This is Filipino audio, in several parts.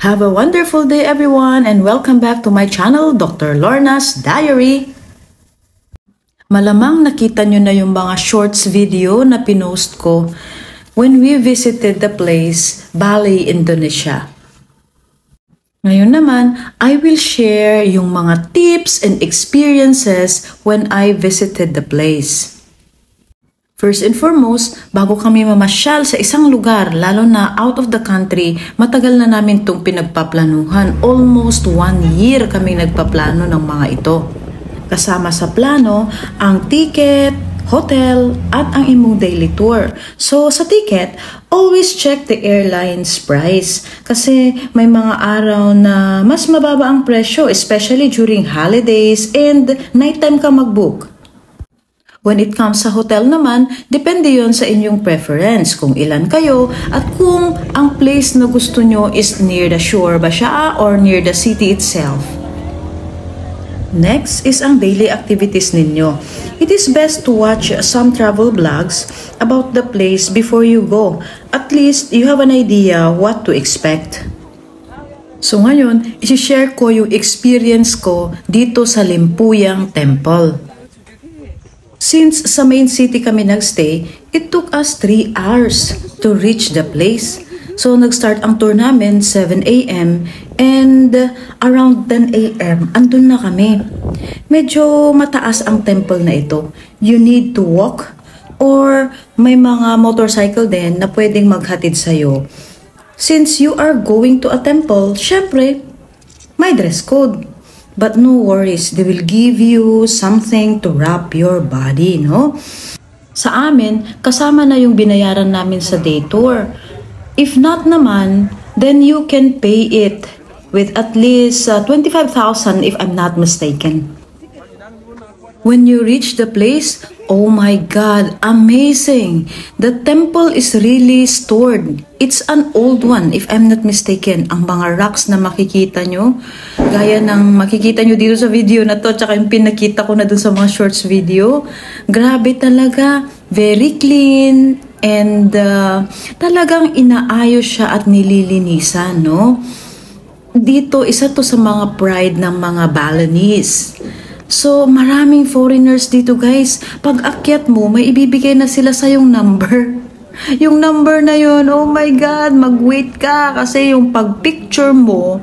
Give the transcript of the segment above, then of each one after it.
Have a wonderful day everyone and welcome back to my channel, Dr. Lorna's Diary. Malamang nakita nyo na yung mga shorts video na pinost ko when we visited the place, Bali, Indonesia. Ngayon naman, I will share yung mga tips and experiences when I visited the place. First and foremost, bago kami mamasyal sa isang lugar, lalo na out of the country, matagal na namin itong pinagpaplanuhan. Almost 1 year kami nagpaplano ng mga ito. Kasama sa plano, ang ticket, hotel, at ang imong daily tour. So sa ticket, always check the airline's price. Kasi may mga araw na mas mababa ang presyo, especially during holidays and nighttime ka mag-book. When it comes sa hotel naman, depende yon sa inyong preference, kung ilan kayo at kung ang place na gusto nyo is near the shore ba siya or near the city itself. Next is ang daily activities ninyo. It is best to watch some travel vlogs about the place before you go. At least you have an idea what to expect. So ngayon, isi-share ko yung experience ko dito sa Limpuyang Temple. Since sa main city kami nagstay, it took us 3 hours to reach the place. So nag-start ang tour namin 7 a.m. and around 10 a.m. andun na kami. Medyo mataas ang temple na ito. You need to walk or may mga motorcycle din na pwedeng maghatid sa'yo. Since you are going to a temple, syempre, may dress code. But no worries, they will give you something to wrap your body, no? Sa amin, kasama na yung binayaran namin sa day tour. If not naman, then you can pay it with at least 25,000 if I'm not mistaken. When you reach the place, oh my God, amazing! The temple is really stored. It's an old one, if I'm not mistaken. Ang mga rocks na makikita nyo, gaya ng makikita nyo dito sa video na to, tsaka yung pinakita ko na dun sa mga shorts video, grabe talaga, very clean, and talagang inaayos siya at nililinisan, no? Dito, isa to sa mga pride ng mga Balinese. So, maraming foreigners dito guys. Pag akyat mo, may ibibigay na sila sa yung number. Yung number na yun, oh my God, mag-wait ka. Kasi yung pag-picture mo,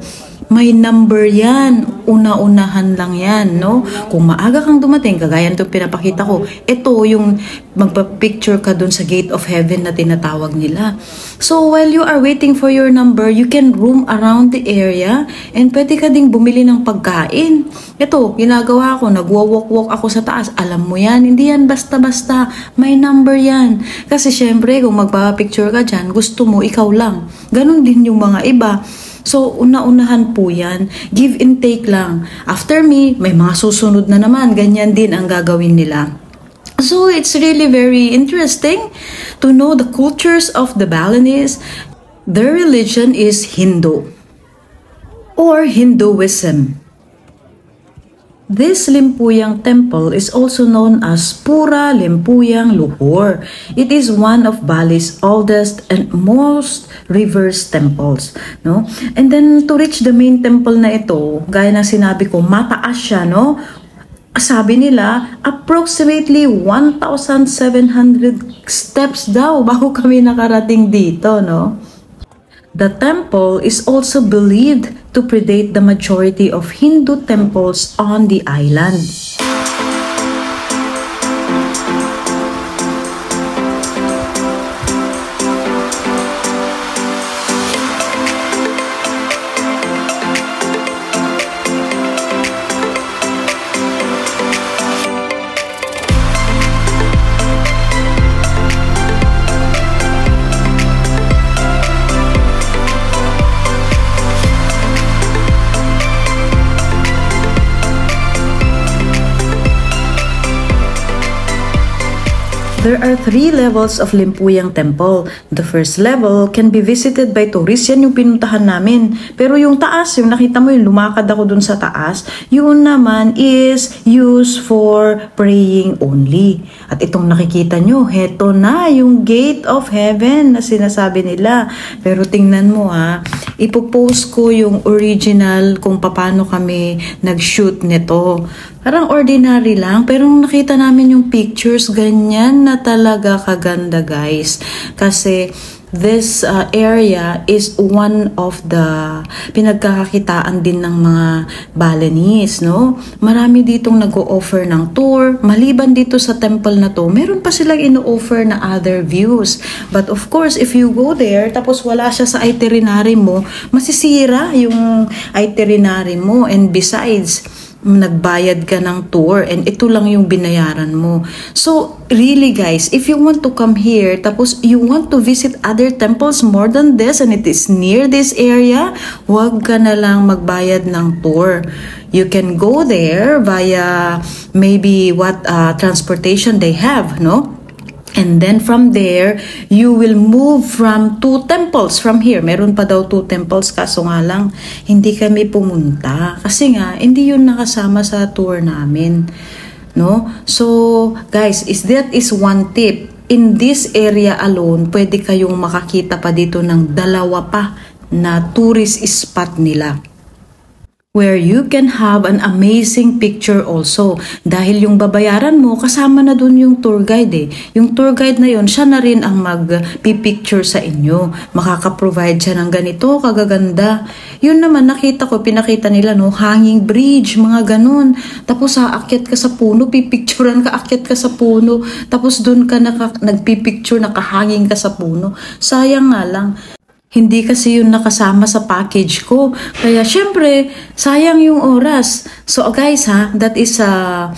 may number yan. Una-unahan lang yan, no? Kung maaga kang dumating, kagaya nito pinapakita ko, ito yung magpa-picture ka dun sa gate of heaven na tinatawag nila. So, while you are waiting for your number, you can roam around the area and pwede ka ding bumili ng pagkain. Ito, ginagawa ko, nagwa-walk-walk ako sa taas. Alam mo yan, hindi yan basta-basta. May number yan. Kasi syempre, kung magpa-picture ka dyan, gusto mo, ikaw lang. Ganon din yung mga iba. So, una-unahan po yan. Give and take lang. After me, may mga susunod na naman. Ganyan din ang gagawin nila. So, it's really very interesting to know the cultures of the Balinese. Their religion is Hindu or Hinduism. This Limpuyang Temple is also known as Pura Limpuyang Luhur. It is one of Bali's oldest and most revered temples, no? And then to reach the main temple na ito, gaya ng sinabi ko, mataas siya, no? Sabi nila, approximately 1,700 steps daw bago kami nakarating dito, no? The temple is also believed to predate the majority of Hindu temples on the island. There are 3 levels of Limpuyang Temple. The first level can be visited by tourists. Yan yung pinuntahan namin. Pero yung taas, yung nakita mo yung lumakad ako dun sa taas, yun naman is used for praying only. At itong nakikita nyo, heto na yung gate of heaven na sinasabi nila. Pero tingnan mo ha, ipopost ko yung original kung paano kami nag-shoot nito. Parang ordinary lang, pero nung nakita namin yung pictures, ganyan na talaga kaganda guys. Kasi this area is one of the pinagkakakitaan din ng mga Balinese, no? Marami ditong nag-o-offer ng tour. Maliban dito sa temple na to, meron pa silang ino-offer na other views. But of course, if you go there, tapos wala siya sa itinerary mo, masisira yung itinerary mo. And besides, nagbayad ka ng tour and ito lang yung binayaran mo. So, really guys, if you want to come here, tapos you want to visit other temples more than this and it is near this area, huwag ka na lang magbayad ng tour. You can go there via maybe what transportation they have, no? And then from there, you will move from 2 temples from here. Meron pa daw 2 temples, kaso nga lang, hindi kami pumunta. Kasi nga, hindi yun nakasama sa tour namin. No? So, guys, that is one tip. In this area alone, pwede kayong makakita pa dito ng 2 pa na tourist spot nila, where you can have an amazing picture also. Dahil yung babayaran mo, kasama na dun yung tour guide eh. Yung tour guide na yun, siya na rin ang mag-picture sa inyo. Makaka-provide siya ng ganito, kagaganda. Yun naman, nakita ko, pinakita nila, no, hanging bridge, mga ganun. Tapos aakyat ka sa puno, pipicturean ka, akyat ka sa puno. Tapos dun ka nagpipicture, nakahanging ka sa puno. Sayang nga lang. Hindi kasi yun nakasama sa package ko. Kaya syempre, sayang yung oras. So guys ha, that is a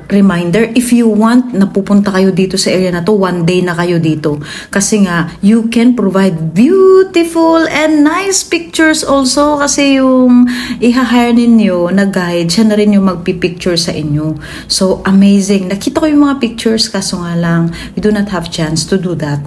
reminder. If you want na pupunta kayo dito sa area na to, one day na kayo dito. Kasi nga, you can provide beautiful and nice pictures also. Kasi yung i-hire ninyo na guide, siya na rin yung magpipicture sa inyo. So amazing. Nakita ko yung mga pictures, kaso nga lang, we do not have chance to do that.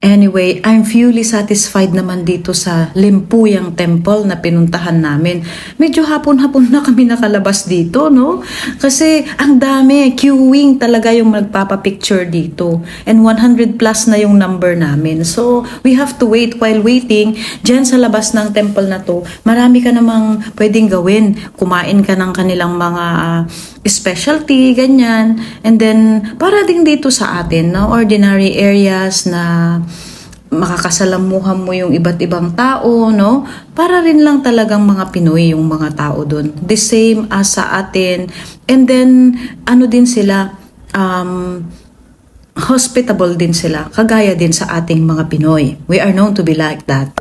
Anyway, I'm fully satisfied naman dito sa Limpuyang Temple na pinuntahan namin. Medyo hapon-hapon na kami nakalabas dito, no? Kasi ang dami, queuing talaga yung magpapapicture dito. And 100 plus na yung number namin. So, we have to wait. While waiting, dyan sa labas ng temple na to, marami ka namang pwedeng gawin. Kumain ka ng kanilang mga specialty, ganyan. And then, para din dito sa atin, no? Ordinary areas na makakasalamuhan mo yung iba't ibang tao, no? Para rin lang talagang mga Pinoy yung mga tao dun. The same as sa atin. And then, ano din sila, hospitable din sila. Kagaya din sa ating mga Pinoy. We are known to be like that.